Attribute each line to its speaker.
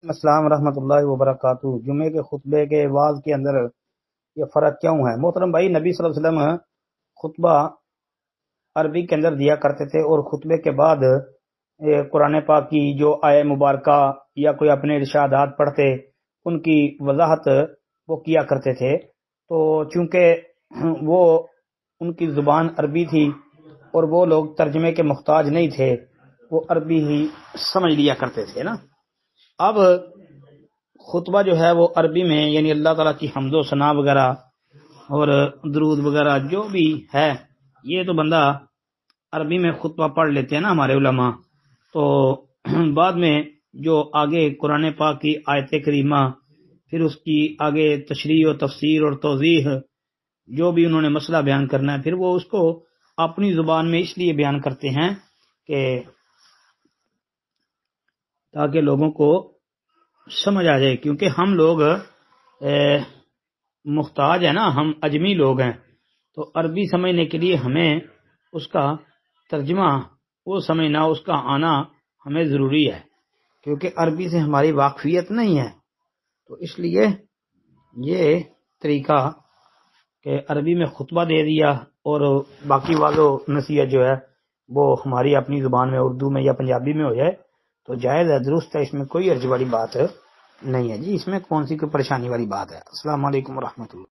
Speaker 1: السلام ورحمۃ اللہ وبرکاتہ۔ جمعے کے خطبے کے واز کے اندر یہ فرق کیوں ہے؟ محترم بھائی، نبی صلی اللہ علیہ وسلم خطبہ عربی کے اندر دیا کرتے تھے، اور خطبے کے بعد قرآن پاک کی جو آیہ مبارکہ یا کوئی اپنے ارشادات پڑھتے ان کی وضاحت وہ کیا کرتے تھے۔ تو چونکہ وہ ان کی زبان عربی تھی اور وہ لوگ ترجمے کے محتاج نہیں تھے، وہ عربی ہی سمجھ لیا کرتے تھے نا۔ اب خطبہ جو ہے وہ عربی میں، یعنی اللہ تعالیٰ کی حمد و ثنا وغیرہ اور درود وغیرہ جو بھی ہے، یہ تو بندہ عربی میں خطبہ پڑھ لیتے ہیں نا ہمارے علماء۔ تو بعد میں جو آگے قرآن پاک کی آیت کریمہ، پھر اس کی آگے تشریح و تفسیر اور توضیح، جو بھی انہوں نے مسئلہ بیان کرنا ہے، پھر وہ اس کو اپنی زبان میں اس لیے بیان کرتے ہیں کہ تاکہ لوگوں کو سمجھ آ جائے، کیونکہ ہم لوگ محتاج ہیں نا، ہم اجمی لوگ ہیں، تو عربی سمجھنے کے لیے ہمیں اس کا ترجمہ وہ سمجھنا، اس کا آنا ہمیں ضروری ہے، کیونکہ عربی سے ہماری واقفیت نہیں ہے۔ تو اس لیے یہ طریقہ کہ عربی میں خطبہ دے دیا اور باقی واضح نصیحت جو ہے وہ ہماری اپنی زبان میں، اردو میں یا پنجابی میں ہو جائے تو جائز ہے، درست ہے، اس میں کوئی عرض والی بات نہیں ہے جی، اس میں کون سی کوئی پریشانی والی بات ہے۔ السلام علیکم ورحمۃ اللہ۔